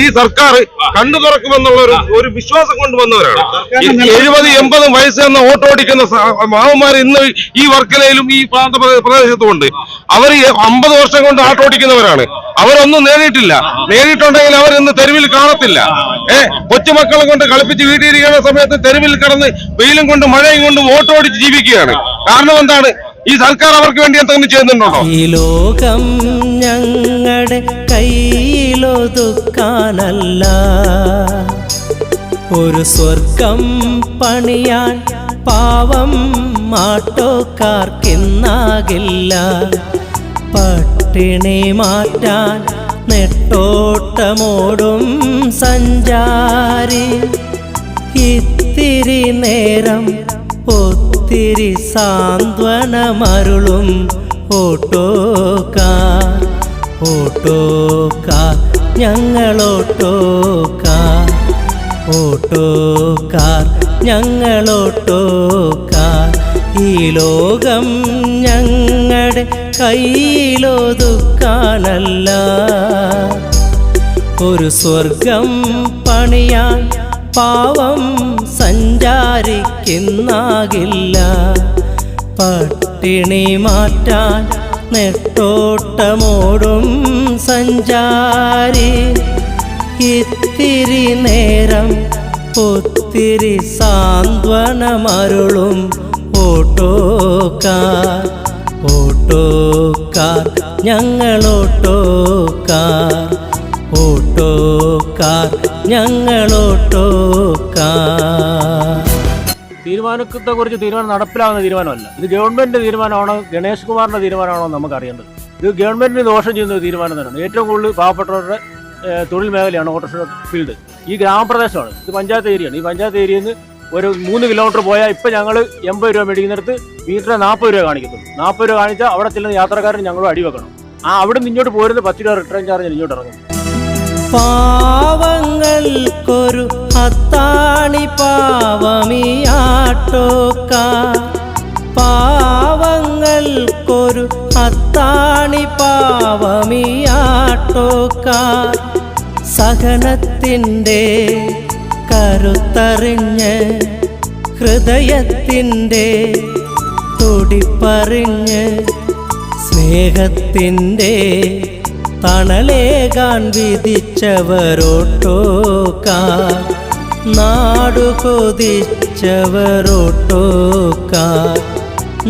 ഈ സർക്കാർ കണ്ടു തുറക്കുമെന്നുള്ള ഒരു വിശ്വാസം കൊണ്ടുവന്നവരാണ്. 70-80 വയസ്സ് എന്ന ഓട്ടോ ഓടിക്കുന്ന മാവന്മാർ ഇന്ന് ഈ വർക്കലയിലും ഈ പ്രദേശത്തും ഉണ്ട്. അവർ 50 വർഷം കൊണ്ട് ഓട്ടോ ഓടിക്കുന്നവരാണ്. അവരൊന്നും നേടിയിട്ടില്ല. നേടിയിട്ടുണ്ടെങ്കിൽ അവർ ഇന്ന് തെരുവിൽ കാണത്തില്ല. കൊച്ചുമക്കളെ കൊണ്ട് കളിപ്പിച്ച് വീട്ടിലിരിക്കുന്ന സമയത്ത് തെരുവിൽ കിടന്ന് വെയിലും കൊണ്ട് മഴയും കൊണ്ട് ഓട്ടോ ഓടിച്ച് ജീവിക്കുകയാണ്. കാരണം എന്താണ്? ഈ സർക്കാർ അവർക്ക് വേണ്ടി എന്തെങ്കിലും ചെയ്യുന്നുണ്ടോ? ഈ ലോകം ഞങ്ങളുടെ കയ്യിലൊതുക്കാനല്ല, ഒരു സ്വർഗം പണിയാൻ പാവം മാട്ടോക്കാർക്കിന്നാകില്ല. പട്ടിണി മാറ്റാൻ നെട്ടോട്ടമോടും സഞ്ചാരി, ഇത്തിരി നേരം ഒത്തിരി സാന്ത്വനമരുളും ഓട്ടോക്കാർ. ഓട്ടോക്കാർ ഞങ്ങളോട്ടോക്കാർ, ഓട്ടോക്കാർ ഞങ്ങളോട്ടോക്കാർ. ഈ ലോകം ഞങ്ങളുടെ കയ്യിലൊതുക്കാനല്ല, ഒരു സ്വർഗം പണിയാൻ പാവം സഞ്ചാരിക്കുന്നാകില്ല. പട്ടിണി മാറ്റാൻ നെട്ടോട്ടമോടും സഞ്ചാരി, ഇത്തിരി നേരം ഒത്തിരി സാന്ത്വനമരുളും ഓട്ടോക്കാർ. ഓട്ടോക്കാർ ഞങ്ങളോട്ടോക്കാർ, ഓട്ടോക്കാർ ഞങ്ങളോട്ടോക്കാർ. തീരുമാനത്തെക്കുറിച്ച് തീരുമാനം നടപ്പിലാകുന്ന തീരുമാനമല്ല ഇത്. ഗവൺമെൻറ് തീരുമാനമാണോ ഗണേഷ് കുമാറിൻ്റെ തീരുമാനമാണോ നമുക്ക് അറിയേണ്ടത്. ഇത് ഗവൺമെൻറ്റിന് ദോഷം ചെയ്യുന്ന തീരുമാനം തന്നെയാണ്. ഏറ്റവും കൂടുതൽ പാവപ്പെട്ടവരുടെ തൊഴിൽ മേഖലയാണ് ഓട്ടോറിക്ഷ ഫീൽഡ്. ഈ ഗ്രാമപ്രദേശമാണ്, ഇത് പഞ്ചായത്ത് ഏരിയയാണ്. ഈ പഞ്ചായത്ത് ഏരിയയിൽ നിന്ന് ഒരു 3 കിലോമീറ്റർ പോയാൽ ഇപ്പം ഞങ്ങൾ 80 രൂപ മേടിക്കുന്നിടത്ത് മീറ്ററിന് 40 രൂപ കാണിക്കത്തുള്ളൂ. 40 രൂപ കാണിച്ചാൽ അവിടെ ചെല്ലുന്ന യാത്രക്കാരന് ഞങ്ങൾ അടിവെക്കണം. അവിടെ നിന്ന് ഇങ്ങോട്ട് പോരുന്ന 10 രൂപ റിട്ടേൺ ചാർജ് ഇങ്ങോട്ട് ഇറങ്ങും. പാവങ്ങൾക്കൊരു അത്താണി പാവമിയാട്ടോക്കാർ, പാവങ്ങൾക്കൊരു അത്താണി പാവമിയാട്ടോക്കാർ. സഹനത്തിൻ്റെ കരുത്തറിഞ്ഞ് ഹൃദയത്തിൻ്റെ തുടിപ്പറിഞ്ഞ് സ്നേഹത്തിൻ്റെ തണലേകാൻ വിധിച്ചവരോട്ടോക്കാർ. നാടു കൊതിച്ചവരോട്ടോക്കാർ,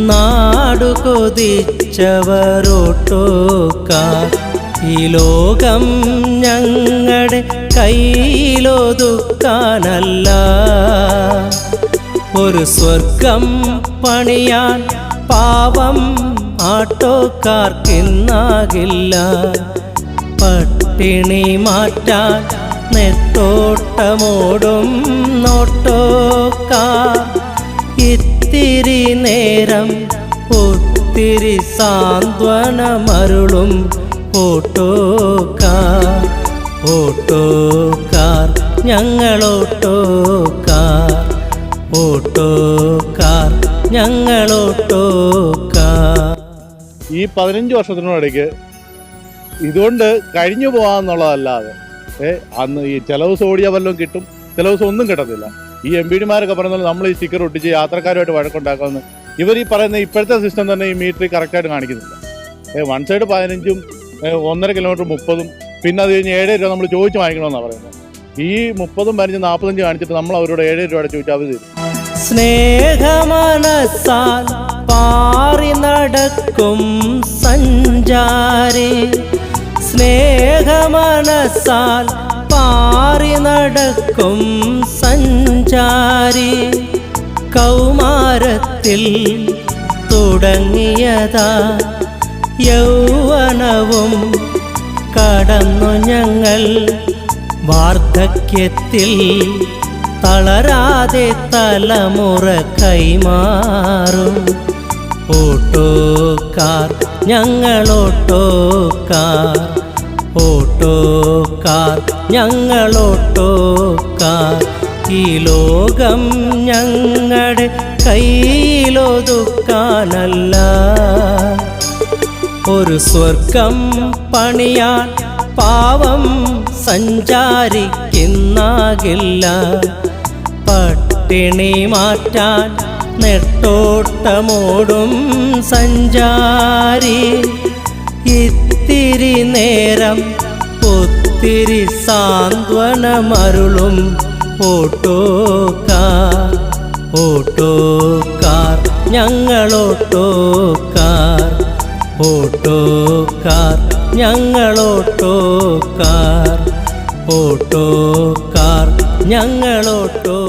നാടു കൊതിച്ചവരോട്ടോക്കാർ. ഈ ലോകം ഞങ്ങളുടെ കയ്യിലൊതുക്കാനല്ല, ഒരു സ്വർഗം പണിയാൻ പാവം ആട്ടോക്കാർക്കിന്നാകില്ല. പട്ടിണി മാറ്റാൻ നെട്ടോട്ടമോടും നോട്ടോക്കാർ. ഇത്തിരി നേരം ഒത്തിരി സാന്ത്വനമരുളും ഓട്ടോക്കാർ. ഓട്ടോക്കാർ ഞങ്ങളോട്ടോക്കാർ, ഓട്ടോക്കാർ ഞങ്ങളോട്ടോക്കാർ. ഈ 15 വർഷത്തിനിടയ്ക്ക് ഇതുകൊണ്ട് കഴിഞ്ഞു പോകാമെന്നുള്ളതല്ലാതെ അന്ന് ഈ ചില ദിവസം ഓടിയാൽ വല്ലതും കിട്ടും, ചില ദിവസം ഒന്നും കിട്ടത്തില്ല. ഈ MPD-മാരൊക്കെ പറയുന്നത് നമ്മൾ ഈ സ്റ്റിക്കർ ഒട്ടിച്ച് യാത്രക്കാരുമായിട്ട് വഴക്കുണ്ടാക്കാമെന്ന്. ഇവർ ഈ പറയുന്ന ഇപ്പോഴത്തെ സിസ്റ്റം തന്നെ ഈ മീറ്ററിൽ കറക്റ്റായിട്ട് കാണിക്കുന്നില്ല. 1 സൈഡ് 15ഉം 1.5 കിലോമീറ്റർ 30ഉം പിന്നെ അത് കഴിഞ്ഞ് 7 രൂപ നമ്മൾ ചോദിച്ച് വാങ്ങിക്കണമെന്നാണ് പറയുന്നത്. ഈ 30ഉം 15 45 കാണിച്ചിട്ട് നമ്മൾ അവരോട് 7 രൂപയുടെ ചോദിച്ചാൽ അവർ തരും. സ്നേഹമനസാൽ പാറി നടക്കും സഞ്ചാരി, സ്നേഹമനസാൽ പാറി നടക്കും സഞ്ചാരി. കൗമാരത്തിൽ തുടങ്ങിയതാ യൗവനവും കടന്നു ഞങ്ങൾ വാർദ്ധക്യത്തിൽ തളരാതെ തലമുറ കൈമാറും. ഓട്ടോക്കാർ ഞങ്ങളോട്ടോക്കാർ, ഓട്ടോക്കാർ ഞങ്ങളോട്ടോക്കാർ. ഈ ലോകം ഞങ്ങളുടെ കയ്യിലൊതുക്കാനല്ല, ഒരു സ്വർഗം പണിയാൻ പാവം സഞ്ചാരിക്കുന്നാകില്ല. പട്ടിണി മാറ്റാൻ നെട്ടോട്ടമോടും സഞ്ചാരി, ഇത്തിരി നേരം ഒത്തിരി സാന്ത്വനമരുളും ഓട്ടോക്കാർ. ഓട്ടോക്കാർ ഞങ്ങളോട്ടോക്കാർ, ഓട്ടോക്കാർ ഞങ്ങളോട്ടോക്കാർ, ഓട്ടോക്കാർ ഞങ്ങളോട്ടോ